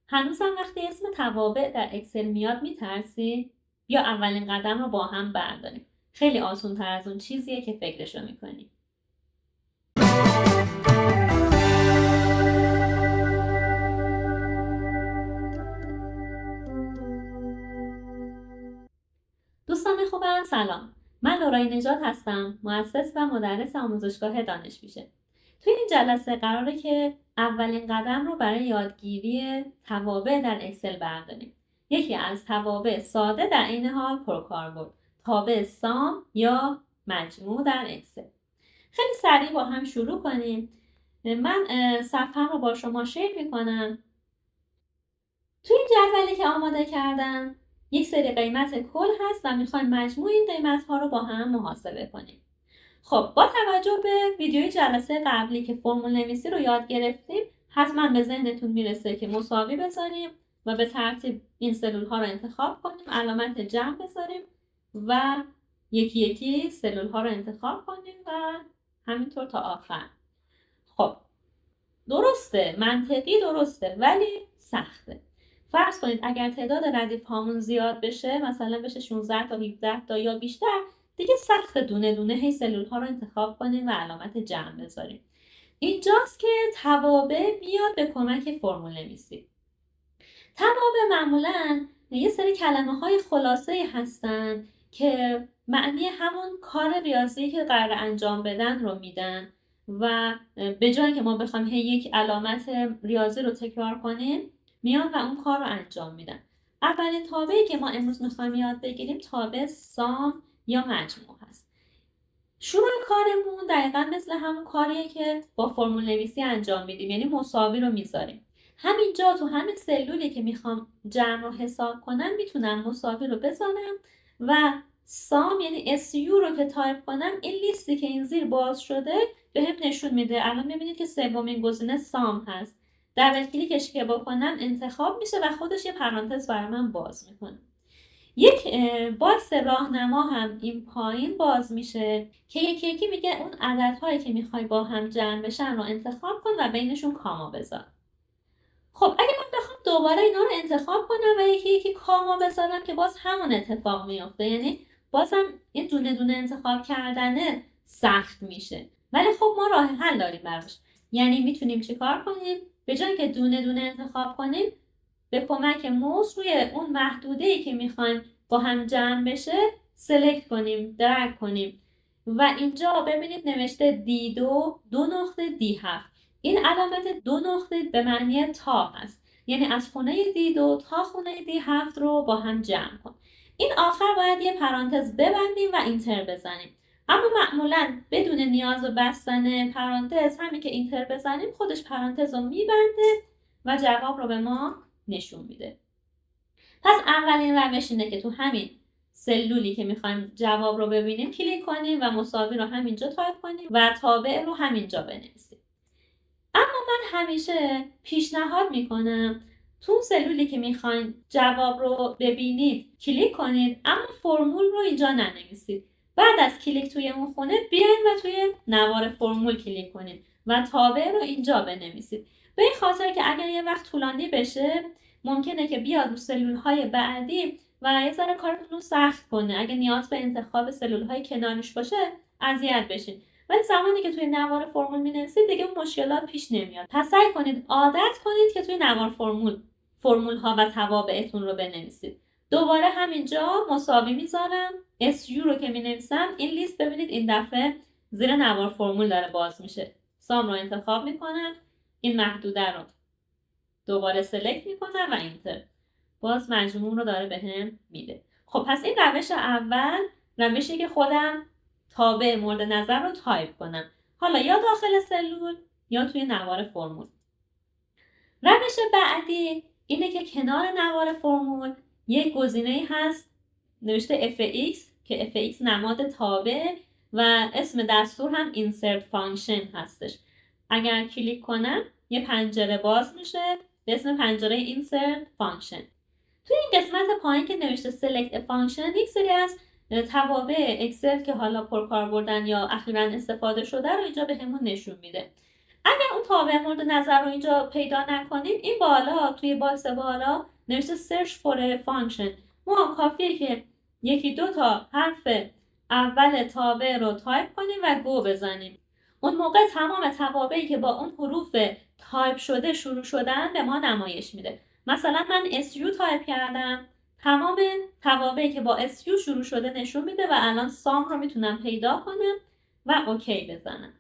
هنوزم وقتی اسم توابع در اکسل میاد میترسی؟ یا اولین قدم رو با هم برداریم. خیلی آسان تر از اون چیزیه که فکرشو میکنی. دوستان خوبم سلام. من لورای نژاد هستم، مؤسس و مدرس آموزشگاه دانش پیشه. توی این جلسه قراره که اولین قدم رو برای یادگیری توابع در اکسل برداریم. یکی از توابع ساده در این حال پرکاربرد، تابع سام یا مجموع در اکسل. خیلی سریع با هم شروع کنیم. من صفحه‌ام رو با شما شیر میکنم. توی این جدولی که آماده کردم یک سری قیمت کل هست و میخوایم مجموع این قیمت ها رو با هم محاسبه کنیم. خب با توجه به ویدیوی جلسه قبلی که فرمول نویسی رو یاد گرفتیم، حتما به ذهنتون میرسه که مساوی بذاریم و به ترتیب این سلول ها رو انتخاب کنیم، علامت جمع بذاریم و یکی یکی سلول ها رو انتخاب کنیم و همینطور تا آخر. خب درسته، منطقی درسته، ولی سخته. فرض کنید اگر تعداد ردیف هامون زیاد بشه، مثلا بشه 16 تا 17 تا یا بیشتر، دیگه سخت دونه دونه هی سلول ها رو انتخاب کنیم و علامت جمع بذاریم. اینجاست که توابع میاد به کمک فرمول نویسی. توابع معمولاً یه سری کلمه های خلاصه هستن که معنی همون کار ریاضی که قرار انجام بدن رو میدن و به جای که ما بخوایم هی یک علامت ریاضی رو تکرار کنیم، میان و اون کار رو انجام میدن. اولین تابعی که ما امروز میخوایم یاد بگیریم تابع سام یا مجموع هست. شروع کارمون دقیقاً مثل همون کاریه که با فرمول نویسی انجام میدیم، یعنی مساوی رو میذاریم. همینجا تو همین سلولی که میخوام جمع رو حساب کنم میتونم مساوی رو بذارم و سام یعنی SU رو که تایپ کنم، این لیستی که این زیر باز شده به هم نشون میده. الان میبینید که سومین گزینه سام هست. دبل کلیکش که بکنم انتخاب میشه و خودش یه پرانتز برای من باز میکنه. یک باکس راهنما هم این پایین باز میشه که یکی یکی میگه اون عددهایی که میخوای با هم جمع بشن رو انتخاب کن و بینشون کاما بذار. خب اگه من بخوام دوباره اینا رو انتخاب کنم و یکی یکی کاما بذارم که باز همون اتفاق میفته، یعنی بازم این دونه دونه انتخاب کردنه سخت میشه. ولی خب ما راه حل داریم براش. یعنی میتونیم چیکار کنیم؟ به جای که دونه دونه انتخاب کنیم، به کمک موس روی اون محدوده‌ای که میخوایم با هم جمع بشه سلکت کنیم، درگ کنیم و اینجا ببینید نوشته D2 دو نقطه D7. این علامت دو نقطه به معنی تا هست، یعنی از خونه D2 تا خونه D7 رو با هم جمع کن. این آخر باید یه پرانتز ببندیم و اینتر بزنیم. اما معمولا بدون نیاز به بستن پرانتز، همین که اینتر بزنیم خودش پرانتز رو میبنده و جواب رو به ما نشون میده. پس اولین روش اینه که تو همین سلولی که میخوایم جواب رو ببینیم کلیک کنیم و مساوی رو همینجا تایپ کنیم و تابع رو همینجا بنویسیم. اما من همیشه پیشنهاد میکنم تو سلولی که میخواین جواب رو ببینید کلیک کنید، اما فرمول رو اینجا ننویسید. بعد از کلیک توی اون خونه بیاین و توی نوار فرمول کلیک کنید و تابع رو اینجا بنویسید. به این خاطر که اگر یه وقت طولانی بشه ممکنه که بیاد رو سلول‌های بعدی و یه ذره کارتون رو سخت کنه. اگه نیاز به انتخاب سلول‌های کناریش باشه اذیت بشین. ولی زمانی که توی نوار فرمول می‌نویسید دیگه اون مشکلات پیش نمیاد. پس سعی کنید عادت کنید که توی نوار فرمول ها و توابعتون رو بنویسید. دوباره همینجا مساوی میذارم. SU رو که می‌نویسم این لیست ببینید این دفعه زیر نوار فرمول داره باز میشه. سام رو انتخاب میکنم، این محدوده رو دوباره سلکت میکنم و اینتر. باز مجموع رو داره بهم میده. خب پس این روش اول روشی که خودم تابع مورد نظر رو تایپ کنم، حالا یا داخل سلول یا توی نوار فرمول. روش بعدی اینه که کنار نوار فرمول یک گزینه هست نوشته fx که fx نماد تابع و اسم دستور هم insert function هستش. اگر کلیک کنم یه پنجره باز میشه به اسم پنجره insert function. توی این قسمت پایین که نوشته select a function یک سری از توابع اکسل که حالا پرکار بردن یا اخیراً استفاده شده رو اینجا به همون نشون میده. اگر اون تابع مورد نظر رو اینجا پیدا نکنیم، این بالا توی باکس بالا نوشته search for a function. ما کافیه که یکی دو تا حرف اول تابع رو تایپ کنیم و گو بزنیم. اون موقع تمام توابعی که با اون حروف تایپ شده شروع شدن به ما نمایش میده. مثلا من SU تایپ کردم، تمام توابعی که با SU شروع شده نشون میده و الان سام رو میتونم پیدا کنم و اوکی بزنم.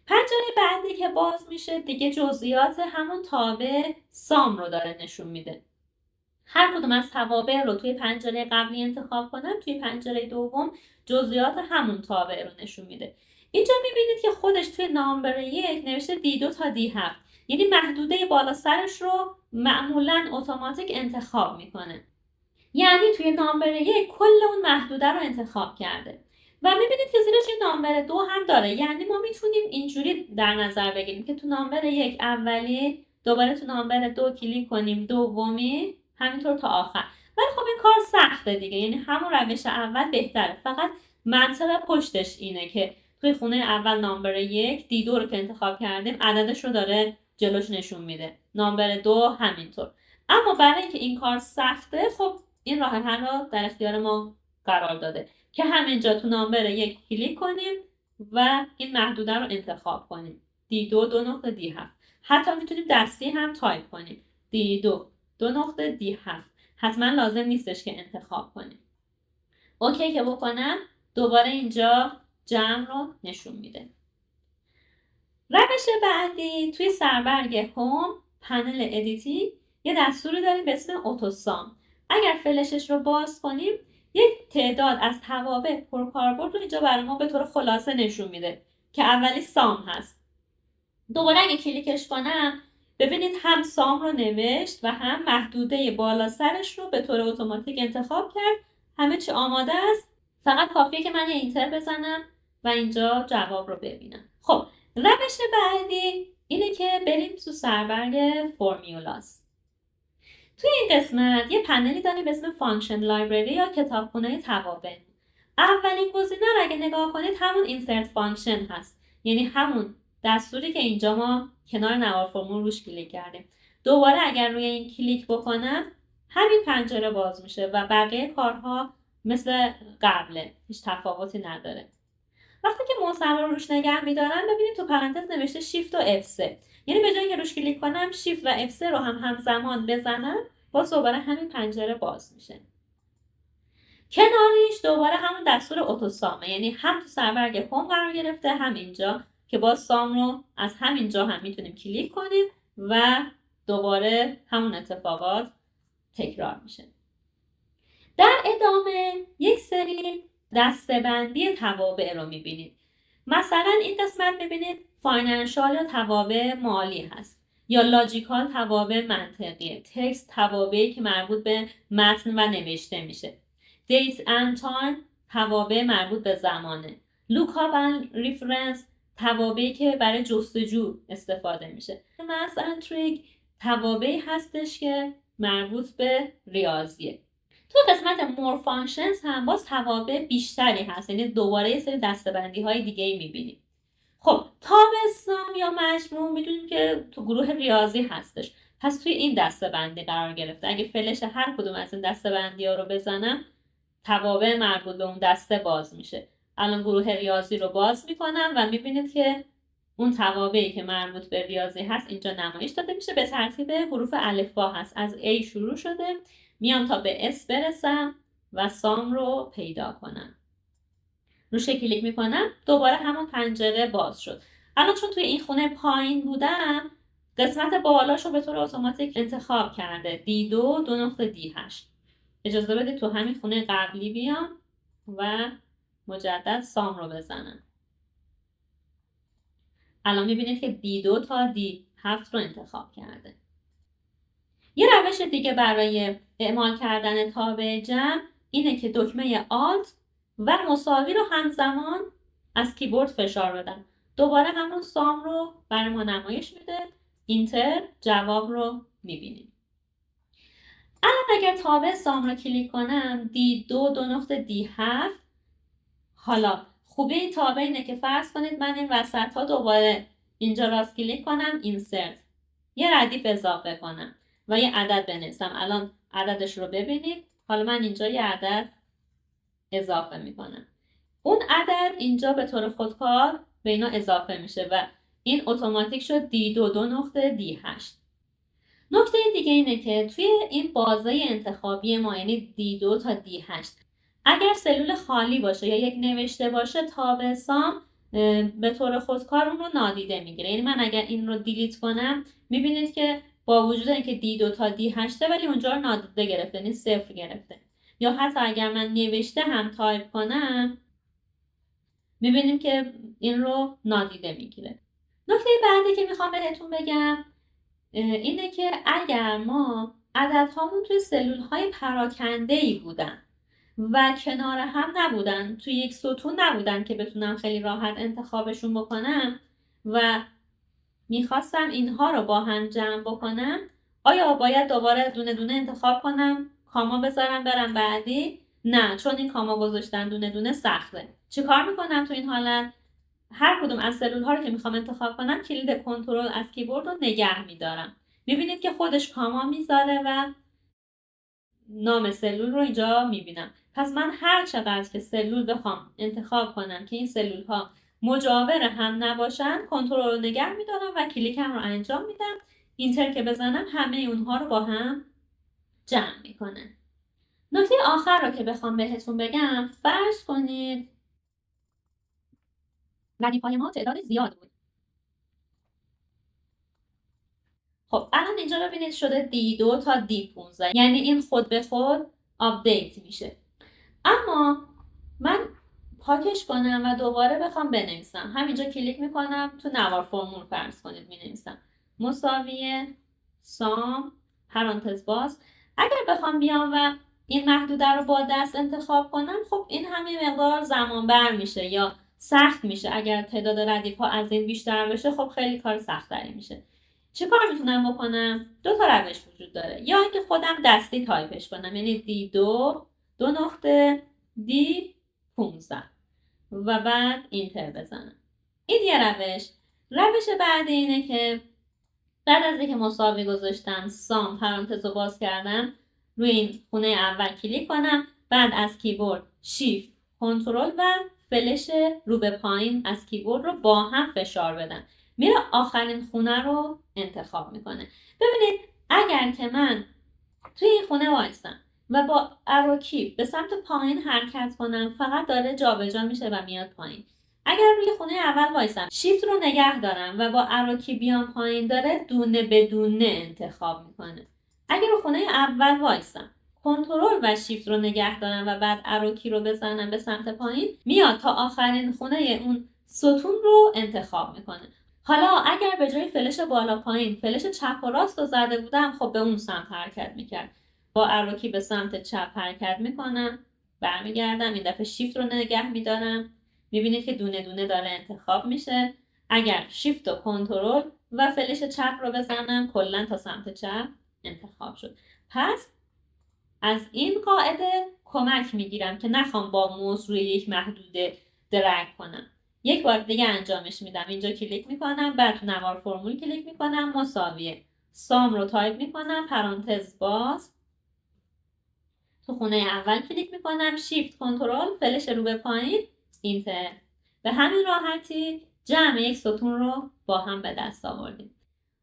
پنجره بعدی که باز میشه دیگه جزئیات همون تابع سام رو داره نشون میده. هر کدوم از توابع رو توی پنجره قبلی انتخاب کنم، توی پنجره دوم جزئیات همون تابع رو نشون میده. اینجا میبینید که خودش توی نامبر 1 نوشته D2 تا D7، یعنی محدوده بالا سرش رو معمولاً اتوماتیک انتخاب میکنه. یعنی توی نامبر 1 کل اون محدوده رو انتخاب کرده. و میبینید که زیرش یه نامبر 2 هم داره، یعنی ما میتونیم اینجوری در نظر بگیریم که تو نامبر 1 اولی، دوباره تو نامبر 2 کلیک کنیم دومی، همینطور تا آخر. ولی خب این کار سخته دیگه، یعنی همون روش اول بهتره، فقط منطق پشتش اینه که توی خونه اول نامبر 1 D2 رو که انتخاب کردیم عددش رو داره جلوش نشون میده، نامبر 2 همینطور. اما برای اینکه این کار سخته، خب این راه حل رو در اختیار ما قرار داده که همینجا تو نامبر 1 کلیک کنیم و این محدوده رو انتخاب کنیم، D2 دو نقطه D7. حتی میتونیم دستی هم تایپ کنیم D2 دو نقطه D7. حتما لازم نیستش که انتخاب کنیم. اوکی که بکنم دوباره اینجا جمع رو نشون میده. روش بعدی توی سربرگ هوم پنل ادیتی یه دستوری داریم به اسم اتوسام. اگر فلشش رو باز کنیم یک تعداد از توابع پرکاربرد رو اینجا برای ما به طور خلاصه نشون میده که اولی سام هست. دوباره اگه کلیکش کنم ببینید هم سام رو نوشت و هم محدوده بالا سرش رو به طور اتوماتیک انتخاب کرد. همه چی آماده است، فقط کافیه که من یه اینتر بزنم و اینجا جواب رو ببینم. خب روش بعدی اینه که بریم تو سربرگ فرمیولاس. توی این قسمت یه پنلی داریم به اسم فانکشن لایبرری یا کتابخونه توابع. اولین گزینه رو اگه نگاه کنید همون اینسرت فانکشن هست، یعنی همون دستوری که اینجا ما کنار نوار فرمول روش کلیک کردیم. دوباره اگر روی این کلیک بکنم همین پنجره باز میشه و بقیه کارها مثل قبله، هیچ تفاوتی نداره. وقتی که موسم رو روش نگه میدارم ببینید تو پرانتز نوشته شیفت و F3، یعنی به جای که روش کلیک کنم شیفت و F3 رو هم همزمان بزنم باز دوباره همین پنجره باز میشه. کنارش دوباره همون دستور اتوسامه، یعنی هم تو سربرگ هوم قرار گرفته هم اینجا که باز سام رو از همینجا هم میتونیم کلیک کنیم و دوباره همون اتفاقات تکرار میشه. در ادامه یک سری دسته‌بندی توابع رو میبینید. مثلا این قسمت میبینید فاینانشال یا توابع مالی هست، یا لاجیکال توابع منطقیه، تکست توابعی که مربوط به متن و نوشته میشه، دیت اند تایم توابع مربوط به زمانه، لوکاپ اند ریفرنس توابعی که برای جستجو استفاده میشه، ماس اند تریک توابعی هستش که مربوط به ریاضیه. تو قسمت مور فانکشنز هم باز توابع بیشتری هست، یعنی دوباره یه سری دسته‌بندی های دیگه ای میبینیم. خب تابستان یا مجموع میدونیم که تو گروه ریاضی هستش، پس توی این دسته‌بندی قرار گرفته. اگه فلش هر کدوم از این دسته‌بندی ها رو بزنم توابع مربوط به اون دسته باز میشه. الان گروه ریاضی رو باز میکنم و میبینید که اون توابعی که مربوط به ریاضی هست اینجا نمایش داده میشه. به ترتیب حروف الفبا هست، از A شروع شده میام تا به S برسم و سام رو پیدا کنم. روش کلیک میکنم دوباره همون پنجره باز شد. الان چون توی این خونه پایین بودم قسمت بالاش رو به طور اتوماتیک انتخاب کرده، D2 دو نقطه D8. اجازه بدید تو همین خونه قبلی بیام و مجدد سام رو بزنم. الان میبینید که D2 تا D7 رو انتخاب کرده. یه روش دیگه برای اعمال کردن تابع جمع اینه که دکمه Alt و مساوی رو همزمان از کیبورد فشار بدم. دوباره همون سام رو برای ما نمایش میده. اینتر جواب رو میبینیم. الان اگر تابع سام رو کلیک کنم D2 دو نقطه D7. حالا خوبه این تابع اینه که فرض کنید من این وسط ها دوباره اینجا راست کلیک کنم اینسرت، یه ردیف اضافه کنم و یه عدد بنویسم. الان عددش رو ببینید. حالا من اینجا یه عدد اضافه میکنم. اون عدد اینجا به طور خودکار به اینا اضافه میشه و این اتوماتیک شد D2.D8. نکته دیگه اینه که توی این بازه انتخابی ما، یعنی D2 تا D8، اگر سلول خالی باشه یا یک نوشته باشه، تاب سام به طور خودکار اون رو نادیده میگیره. یعنی من اگر این رو دیلیت کنم میبینید که با وجود اینکه D2 تا D8 ولی اونجا رو نادیده گرفته، یعنی 0 گرفته. یا حتی اگر من نوشته هم تایپ کنم میبینیم که این رو نادیده میگیره. نکته بعدی که میخوام بهتون بگم اینه که اگر ما عددهامون توی سلول‌های پراکنده‌ای بودن و کنار هم نبودن، توی یک ستون نبودن که بتونم خیلی راحت انتخابشون بکنم و میخواستم اینها رو با هم جمع بکنم، آیا باید دوباره دونه دونه انتخاب کنم، کاما بذارم برم بعدی؟ نه، چون این کاما گذاشتن دونه دونه سخته. چه کار میکنم تو این حالت؟ هر کدوم از سلول ها رو که میخوام انتخاب کنم کلید کنترل از کیبورد رو نگه میدارم. میبینید که خودش کاما میذاره و نام سلول رو اینجا میبینم. پس من هر چقدر که سلول بخوام انتخاب کنم که این سلول ها مجاور هم نباشن، کنترل رو نگه میدارم و کلیکم رو انجام میدم. اینتر که بزنم همه اونها رو با هم جمع میکنه. نکته آخر رو که بخوام بهتون بگم، فرض کنید ردیف‌های ما تعداد زیاد بود. خب الان اینجا ببینید شده D2 تا D15، یعنی این خود به خود آپدیت میشه. اما من پاکش کنم و دوباره بخوام بنویسم، همینجا کلیک میکنم، تو نوار فرمول فرض کنید مینویسم مساوی سام پرانتز باز. اگر بخوام بیام و این محدوده رو با دست انتخاب کنم، خب این همه مقدار زمان بر میشه یا سخت میشه. اگر تعداد ردیف ها از این بیشتر بشه، خب خیلی کار سخت‌تری میشه. چه کار میتونم بکنم؟ دو تا روش وجود داره. یا اینکه خودم دستی تایپش کنم، یعنی D2.D15 و بعد اینتر بزنم. این یه روش بعدی اینه که بعد از اینکه مساوی گذاشتم، سام پرانتز رو باز کردم، روی این خونه اول کلیک کنم، بعد از کیبورد شیفت کنترل و فلش رو به پایین از کیبورد رو با هم فشار بدم، میره آخرین خونه رو انتخاب میکنه. ببینید اگر که من توی این خونه وایسم و با اروکی به سمت پایین حرکت کنم، فقط داره جابجا میشه و میاد پایین. اگر روی خونه اول وایسم، شیفت رو نگه دارم و با اروکی بیام پایین، داره دونه به دونه انتخاب میکنه. اگر رو خونه اول وایسم، کنترل و شیفت رو نگه دارم و بعد اروکی رو بزنم به سمت پایین، میاد تا آخرین خونه اون ستون رو انتخاب میکنه. حالا اگر به جای فلش بالا پایین فلش چپ و راست رو زده بودم، خب به اون سمت حرکت میکرد. با اروکی به سمت چپ حرکت میکنم، برمیگردم، این دفعه شیفت رو نگه میدارم، میبینید که دونه دونه داره انتخاب میشه. اگر شیفت و کنترل و فلش چپ رو بزنم، کلا تا سمت چپ انتخاب شد. پس از این قاعده کمک میگیرم که نخوام با موس روی یک محدوده درگ کنم. یک بار دیگه انجامش میدم. اینجا کلیک میکنم، بعد تو نوار فرمول کلیک میکنم، مساویه سام رو تایپ میکنم، پرانتز باز، تو خونه اول کلیک میکنم، شیفت کنترل فلش رو به پایین، اینتر. به همین راحتی جمع یک ستون رو با هم به دست آوردیم.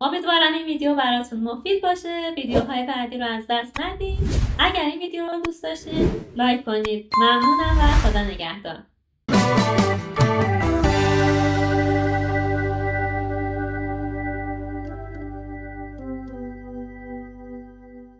امیدوارم این ویدیو براتون مفید باشه. ویدیوهای بعدی رو از دست ندید. اگر این ویدیو رو دوست داشتید لایک کنید. ممنونم و خدا نگهدار.